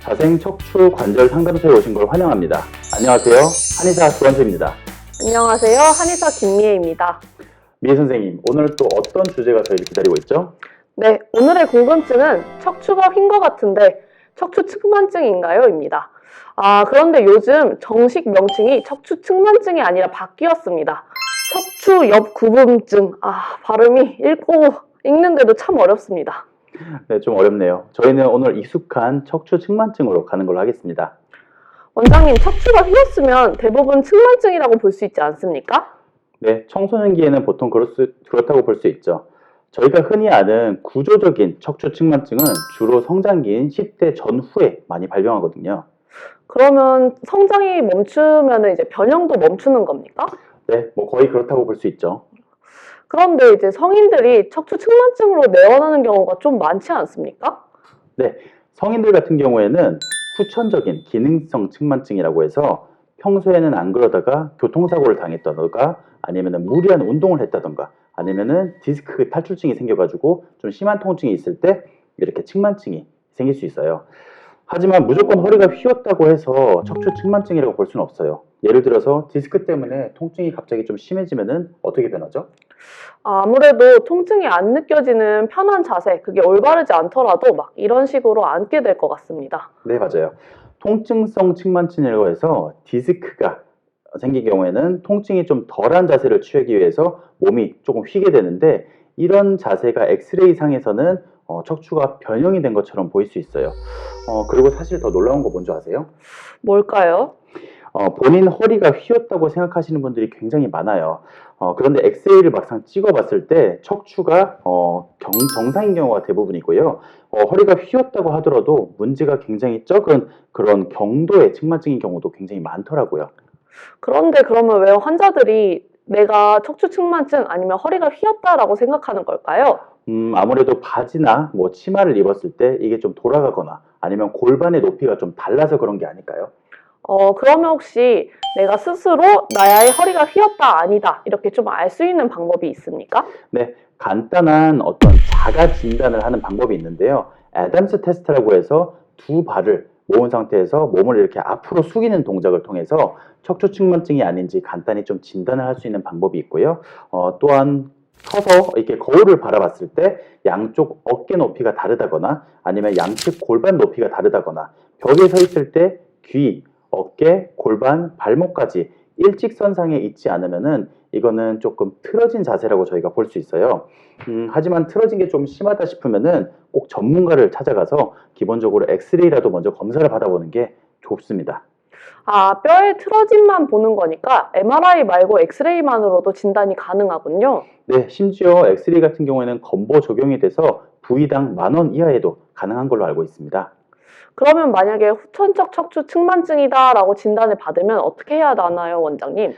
자생 척추 관절 상담소에 오신 걸 환영합니다. 안녕하세요. 한의사 조원수입니다. 안녕하세요. 한의사 김미애입니다. 미애 선생님, 오늘 또 어떤 주제가 저희를 기다리고 있죠? 네, 오늘의 궁금증은 척추가 휜 것 같은데 척추 측만증인가요? 입니다. 그런데 요즘 정식 명칭이 척추 측만증이 아니라 바뀌었습니다. 척추 옆구분증. 발음이 읽는데도 참 어렵습니다. 네, 좀 어렵네요. 저희는 오늘 익숙한 척추 측만증으로 가는 걸로 하겠습니다. 원장님, 척추가 휘었으면 대부분 측만증이라고 볼 수 있지 않습니까? 네, 청소년기에는 보통 그렇다고 볼 수 있죠. 저희가 흔히 아는 구조적인 척추 측만증은 주로 성장기인 10대 전후에 많이 발병하거든요. 그러면 성장이 멈추면 이제 변형도 멈추는 겁니까? 네, 거의 그렇다고 볼 수 있죠. 그런데 이제 성인들이 척추 측만증으로 내원하는 경우가 좀 많지 않습니까? 네, 성인들 같은 경우에는 후천적인 기능성 측만증이라고 해서 평소에는 안 그러다가 교통사고를 당했다던가 아니면 무리한 운동을 했다던가 아니면 디스크 탈출증이 생겨가지고 좀 심한 통증이 있을 때 이렇게 측만증이 생길 수 있어요. 하지만 무조건 허리가 휘었다고 해서 척추 측만증이라고 볼 수는 없어요. 예를 들어서 디스크 때문에 통증이 갑자기 좀 심해지면은 어떻게 변하죠? 아무래도 통증이 안 느껴지는 편한 자세, 그게 올바르지 않더라도 막 이런 식으로 앉게 될 것 같습니다. 네, 맞아요. 통증성 측만증이라고 해서 디스크가 생긴 경우에는 통증이 좀 덜한 자세를 취하기 위해서 몸이 조금 휘게 되는데 이런 자세가 엑스레이 상에서는 척추가 변형이 된 것처럼 보일 수 있어요. 그리고 사실 더 놀라운 거 뭔지 아세요? 뭘까요? 본인 허리가 휘었다고 생각하시는 분들이 굉장히 많아요. 그런데 엑스레이를 막상 찍어봤을 때 척추가 정상인 경우가 대부분이고요. 허리가 휘었다고 하더라도 문제가 굉장히 적은 그런 경도의 측만증인 경우도 굉장히 많더라고요. 그런데 그러면 왜 환자들이 내가 척추 측만증 아니면 허리가 휘었다라고 생각하는 걸까요? 아무래도 바지나 치마를 입었을 때 이게 좀 돌아가거나 아니면 골반의 높이가 좀 달라서 그런 게 아닐까요? 그러면 혹시 내가 스스로 나의 허리가 휘었다 아니다 이렇게 좀 알 수 있는 방법이 있습니까? 네, 간단한 어떤 자가 진단을 하는 방법이 있는데요. 애덤스 테스트라고 해서 두 발을 모은 상태에서 몸을 이렇게 앞으로 숙이는 동작을 통해서 척추 측만증이 아닌지 간단히 좀 진단을 할 수 있는 방법이 있고요. 또한 서서 이렇게 거울을 바라봤을 때 양쪽 어깨 높이가 다르다거나 아니면 양측 골반 높이가 다르다거나 벽에 서 있을 때 귀, 어깨, 골반, 발목까지 일직선상에 있지 않으면은 이거는 조금 틀어진 자세라고 저희가 볼 수 있어요. 하지만 틀어진 게 좀 심하다 싶으면은 꼭 전문가를 찾아가서 기본적으로 엑스레이라도 먼저 검사를 받아보는 게 좋습니다. 뼈의 틀어짐만 보는 거니까 MRI 말고 엑스레이만으로도 진단이 가능하군요. 네, 심지어 엑스레이 같은 경우에는 건보 적용이 돼서 부위당 10,000원 이하에도 가능한 걸로 알고 있습니다. 그러면 만약에 후천적 척추 측만증이다라고 진단을 받으면 어떻게 해야 하나요, 원장님?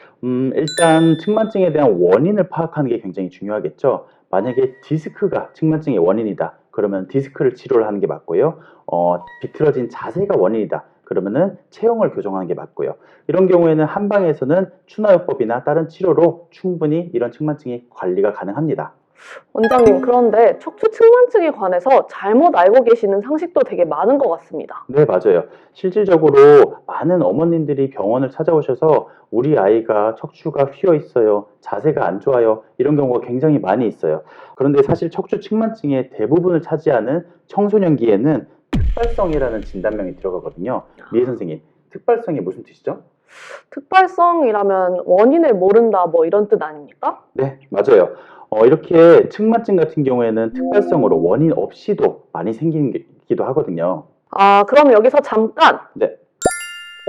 일단 측만증에 대한 원인을 파악하는 게 굉장히 중요하겠죠. 만약에 디스크가 측만증의 원인이다. 그러면 디스크를 치료를 하는 게 맞고요. 비틀어진 자세가 원인이다. 그러면은 체형을 교정하는 게 맞고요. 이런 경우에는 한방에서는 추나요법이나 다른 치료로 충분히 이런 측만증이 관리가 가능합니다. 원장님, 그런데 척추 측만증에 관해서 잘못 알고 계시는 상식도 되게 많은 것 같습니다. 네, 맞아요. 실질적으로 많은 어머님들이 병원을 찾아오셔서 우리 아이가 척추가 휘어 있어요. 자세가 안 좋아요. 이런 경우가 굉장히 많이 있어요. 그런데 사실 척추 측만증의 대부분을 차지하는 청소년기에는 특발성이라는 진단명이 들어가거든요. 미애 선생님, 특발성이 무슨 뜻이죠? 특발성이라면 원인을 모른다 뭐 이런 뜻 아닙니까? 네, 맞아요. 이렇게 측만증 같은 경우에는 특발성으로 원인 없이도 많이 생기기도 하거든요. 그럼 여기서 잠깐 네.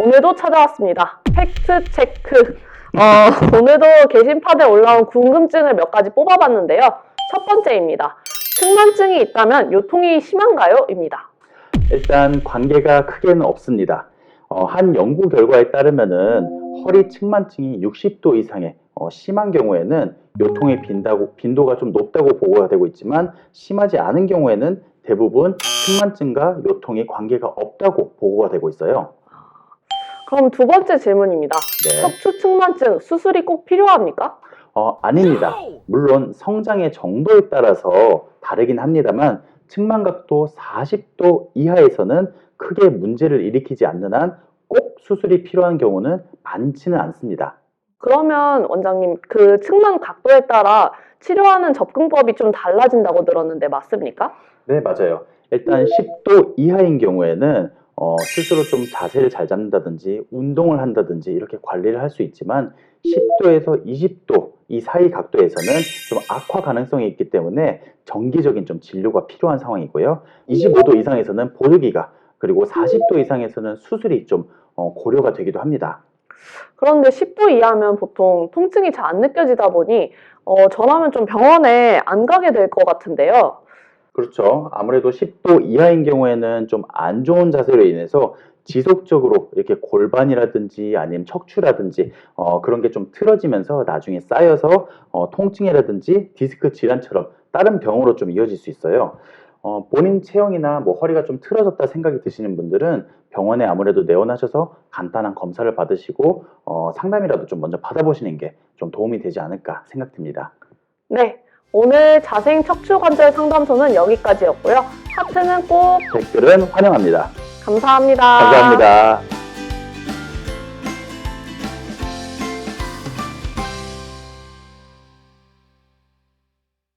오늘도 찾아왔습니다. 팩트 체크. 오늘도 게시판에 올라온 궁금증을 몇 가지 뽑아봤는데요. 첫 번째입니다. 측만증이 있다면 요통이 심한가요? 입니다. 일단 관계가 크게는 없습니다. 한 연구 결과에 따르면은 허리 측만증이 60도 이상의 심한 경우에는 요통의 빈도가 좀 높다고 보고가 되고 있지만 심하지 않은 경우에는 대부분 측만증과 요통이 관계가 없다고 보고가 되고 있어요. 그럼 두 번째 질문입니다. 네. 척추 측만증 수술이 꼭 필요합니까? 아닙니다. 물론 성장의 정도에 따라서 다르긴 합니다만 측만각도 40도 이하에서는 크게 문제를 일으키지 않는 한 꼭 수술이 필요한 경우는 많지는 않습니다. 그러면 원장님, 그 측만 각도에 따라 치료하는 접근법이 좀 달라진다고 들었는데 맞습니까? 네, 맞아요. 일단 10도 이하인 경우에는 스스로 좀 자세를 잘 잡는다든지 운동을 한다든지 이렇게 관리를 할 수 있지만 10도에서 20도 이 사이 각도에서는 좀 악화 가능성이 있기 때문에 정기적인 좀 진료가 필요한 상황이고요. 25도 이상에서는 보조기가 그리고 40도 이상에서는 수술이 좀 고려가 되기도 합니다. 그런데 10도 이하면 보통 통증이 잘 안 느껴지다 보니 저라면 좀 병원에 안 가게 될 것 같은데요. 그렇죠. 아무래도 10도 이하인 경우에는 좀 안 좋은 자세로 인해서 지속적으로 이렇게 골반이라든지 아니면 척추라든지 그런 게 좀 틀어지면서 나중에 쌓여서 통증이라든지 디스크 질환처럼 다른 병으로 좀 이어질 수 있어요. 본인 체형이나 뭐 허리가 좀 틀어졌다 생각이 드시는 분들은 병원에 아무래도 내원하셔서 간단한 검사를 받으시고 상담이라도 좀 먼저 받아보시는 게 좀 도움이 되지 않을까 생각됩니다. 네, 오늘 자생 척추 관절 상담소는 여기까지였고요. 하트는 꼭 댓글은 환영합니다. 감사합니다. 감사합니다.